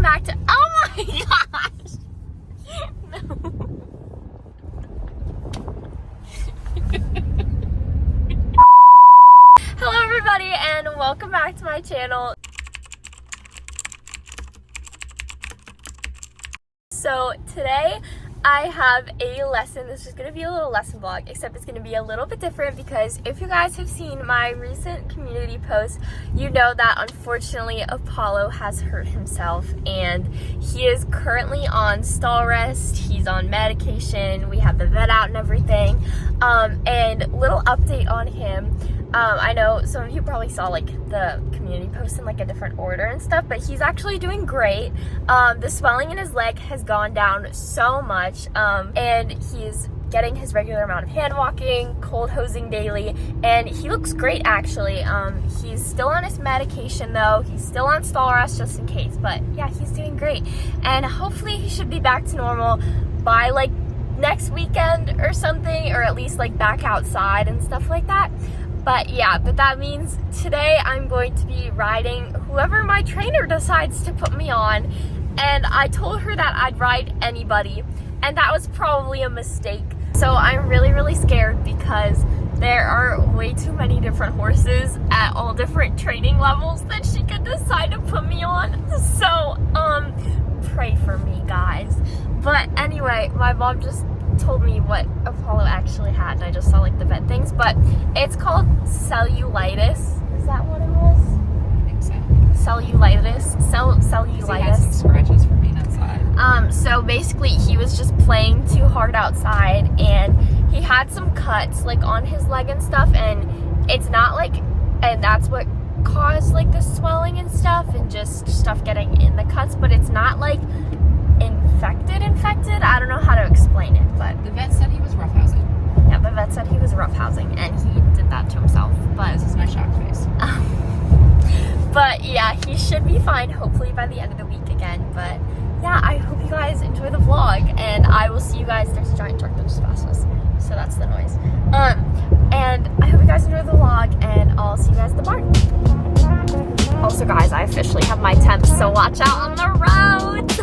welcome back to, oh my gosh! No. Hello everybody and welcome back to my channel. So today I have a lesson. This is going to be a little lesson vlog, except it's going to be a little bit different because if you guys have seen my recent community post, you know that unfortunately Apollo has hurt himself and he is currently on stall rest. He's on medication. We have the vet out and everything. And little update on him. I know some of you probably saw like the community post in like a different order and stuff, but he's actually doing great. The swelling in his leg has gone down so much, and he's getting his regular amount of hand walking, cold hosing daily, and he looks great actually. He's still on his medication though. He's still on stall rest just in case, but yeah, he's doing great. And hopefully he should be back to normal by like next weekend or something, or at least like back outside and stuff like that. But yeah, but that means today I'm going to be riding whoever my trainer decides to put me on. And I told her that I'd ride anybody, and that was probably a mistake. So I'm really scared because there are way too many different horses at all different training levels that she could decide to put me on. So, pray for me, guys. But anyway, my mom just told me what Apollo actually had, and I just saw like the vet things, but it's called cellulitis. Is that what it was? I think so. Cellulitis. Cellulitis. He had some scratches from being outside. So basically he was just playing too hard outside and he had some cuts like on his leg and stuff, and it's not like, and that's what caused like the swelling and stuff and just stuff getting in the cuts, but it's not like infected. I don't know how to explain it, but The vet said he was roughhousing. yeah, the vet said he was roughhousing and he did that to himself. But This is my shock face. but yeah, he should be fine hopefully by the end of the week again. But yeah, I hope you guys enjoy the vlog, and I will see you guys. There's a giant truck that just passed us, so that's the noise. And I hope you guys enjoy the vlog, and I'll see you guys at the barn. Also guys, I officially have my temps, so watch out on the roads.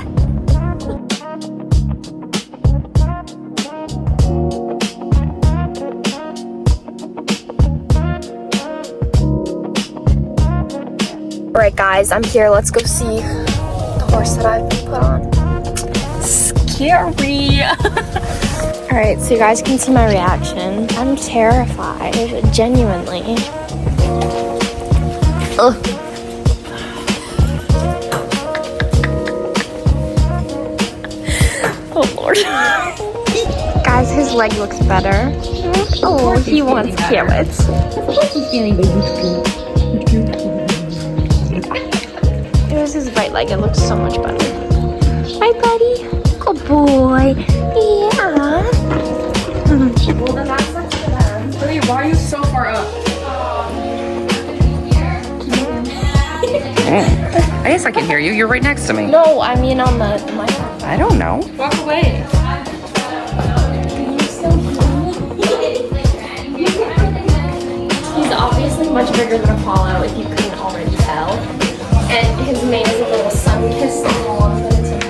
Alright guys, I'm here. Let's go see the horse that I've been put on. Scary! Alright, so you guys can see my reaction. I'm terrified, genuinely. Ugh. Oh Lord. Guys, his leg looks better. Oh, he wants carrots. It was his right leg. It looks so much better. Right, buddy? Good boy. Yeah. Well, then that's up to them. Really, why are you so far up? I guess I can hear you. You're right next to me. No, I mean on the mic. I don't know. Walk away. He's obviously much bigger than Apollo, if you couldn't already tell. And his mane is a little sun-kissed and long, but it's okay.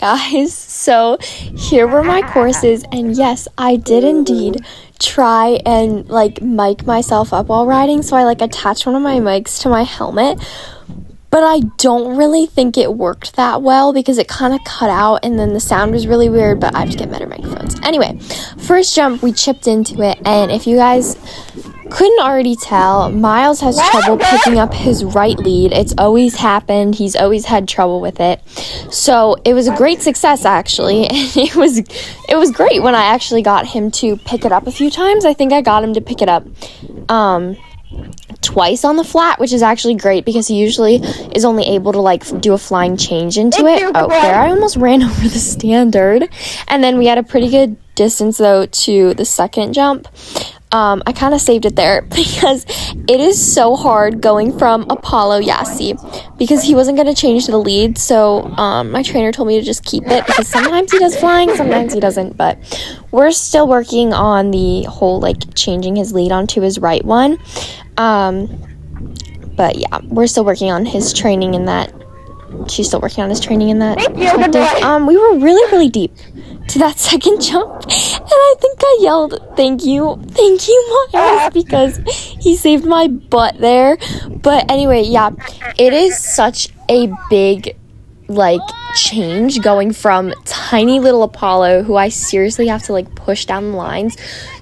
guys, so here were my courses, and yes, I did indeed try and like mic myself up while riding, so I like attached one of my mics to my helmet, but I don't really think it worked that well because it kind of cut out and then the sound was really weird, but I have to get better microphones. Anyway, first jump, we chipped into it, and if you guys couldn't already tell, Myles has trouble picking up his right lead. It's always happened. He's always had trouble with it. So it was a great success, actually. And it was great when I actually got him to pick it up a few times. I think I got him to pick it up twice on the flat, which is actually great because he usually is only able to like do a flying change into it. Oh, there, I almost ran over the standard. And then we had a pretty good distance though to the second jump. I kind of saved it there because it is so hard going from Apollo Yassi because he wasn't going to change to the lead. So my trainer told me to just keep it because sometimes he does flying, sometimes he doesn't. But we're still working on the whole like changing his lead onto his right one. But yeah, we're still working on his training in that. She's still working on his training in that perspective. We were really, really deep to that second jump, and I think I yelled, thank you, Myles, because he saved my butt there. But anyway, yeah, it is such a big, like, change going from tiny little Apollo, who I seriously have to, like, push down the lines,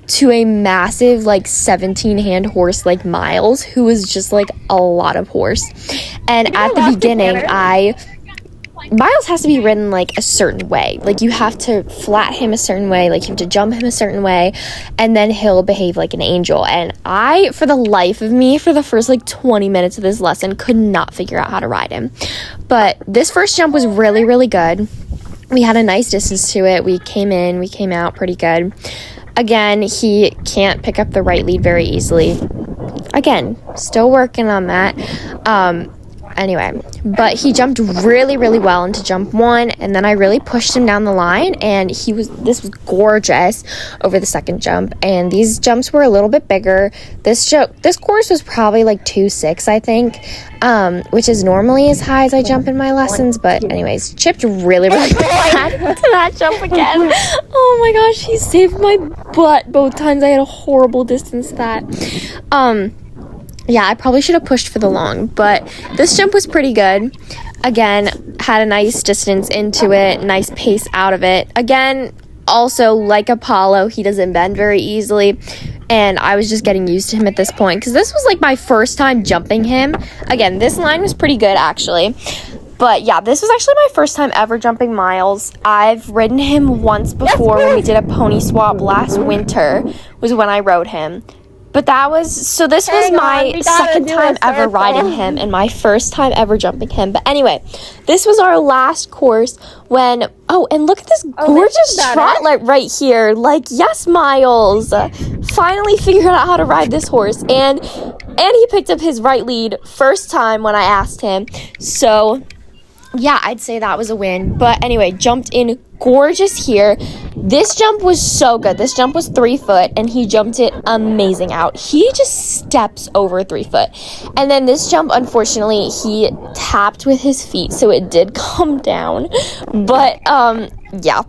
to a massive, like, 17-hand horse like Myles, who is just, like, a lot of horse. And at the beginning, Myles has to be ridden, like, a certain way. Like, you have to flat him a certain way, like, you have to jump him a certain way, and then he'll behave like an angel. And I, for the life of me, for the first, like, 20 minutes of this lesson, could not figure out how to ride him. But this first jump was really, really good. We had a nice distance to it. We came in, we came out pretty good. Again, he can't pick up the right lead very easily. Again, still working on that. Anyway, but he jumped really, really well into jump one, and then I really pushed him down the line, and this was gorgeous over the second jump, and these jumps were a little bit bigger. This course was probably like 2.6, I think, which is normally as high as I jump in my lessons, but anyways, chipped really, really bad to that jump again. Oh my gosh, he saved my butt both times. I had a horrible distance to that. Yeah, I probably should have pushed for the long, but this jump was pretty good. Again, had a nice distance into it, nice pace out of it. Again, also, like Apollo, he doesn't bend very easily, and I was just getting used to him at this point, because this was, like, my first time jumping him. Again, this line was pretty good, actually. But, yeah, this was actually my first time ever jumping Myles. I've ridden him once before when we did a pony swap last winter, was when I rode him. But this was my second time ever riding him and my first time ever jumping him. But anyway, this was our last course when, and look at this gorgeous trotlet right here. Like, yes, Myles finally figured out how to ride this horse. And he picked up his right lead first time when I asked him. So, yeah, I'd say that was a win. But anyway, jumped in gorgeous here. This jump was so good. This jump was 3 foot, and he jumped it amazing out. He just steps over 3 foot. And then this jump, unfortunately, he tapped with his feet, so it did come down. But, yeah.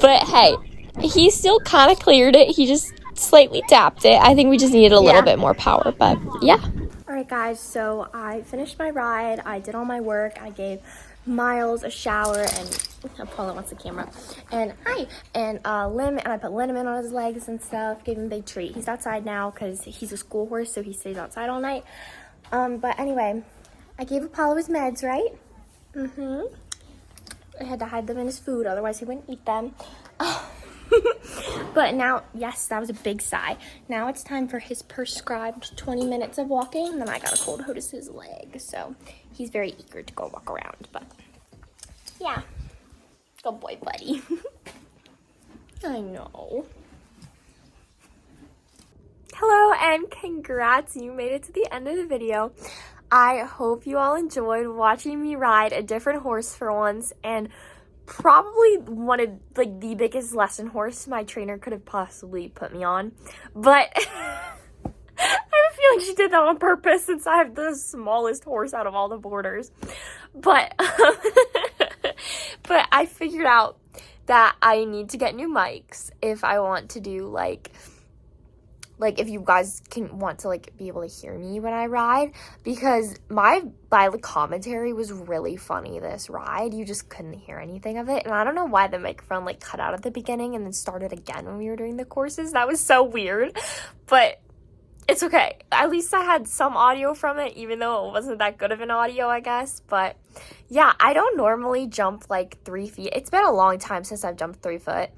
But, hey, he still kind of cleared it. He just slightly tapped it. I think we just needed a little bit more power, but, yeah. Alright, guys, so I finished my ride. I did all my work. I gave Myles a shower, and Apollo wants the camera, and and I put liniment on his legs and stuff, gave him a big treat. He's outside now because he's a school horse, so he stays outside all night. But anyway, I gave Apollo his meds, right? I had to hide them in his food, otherwise he wouldn't eat them. But now, yes, that was a big sigh. Now it's time for his prescribed 20 minutes of walking, and then I got a cold hose his leg, so he's very eager to go walk around. But yeah, good boy, buddy. I know. Hello, and congrats, you made it to the end of the video. I hope you all enjoyed watching me ride a different horse for once, and probably one of, like, the biggest lesson horse my trainer could have possibly put me on. But I have a feeling she did that on purpose since I have the smallest horse out of all the boarders. But But I figured out that I need to get new mics if I want to do like if you guys want to like be able to hear me when I ride, because my commentary was really funny this ride. You just couldn't hear anything of it, and I don't know why the microphone like cut out at the beginning and then started again when we were doing the courses. That was so weird, but it's okay. At least I had some audio from it, even though it wasn't that good of an audio, I guess. But yeah, I don't normally jump like 3 feet. It's been a long time since I've jumped 3 foot.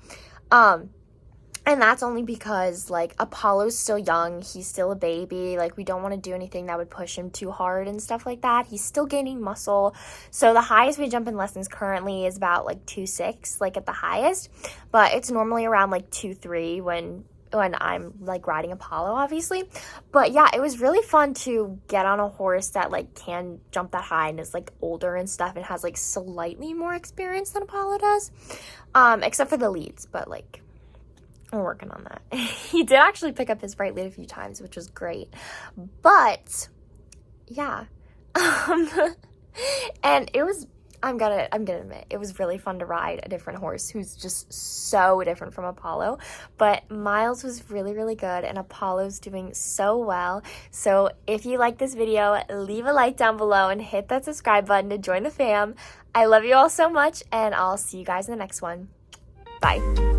And that's only because, like, Apollo's still young. He's still a baby. Like, we don't want to do anything that would push him too hard and stuff like that. He's still gaining muscle. So the highest we jump in lessons currently is about, like, 2.6, like, at the highest. But it's normally around, like, 2.3 when I'm, like, riding Apollo, obviously. But, yeah, it was really fun to get on a horse that, like, can jump that high and is, like, older and stuff and has, like, slightly more experience than Apollo does. Except for the leads, but, like, we're working on that. He did actually pick up his right lead a few times, which was great. But yeah. And it was, I'm gonna admit, it was really fun to ride a different horse who's just so different from Apollo. But Myles was really, really good, and Apollo's doing so well. So if you like this video, leave a like down below and hit that subscribe button to join the fam. I love you all so much, and I'll see you guys in the next one. Bye.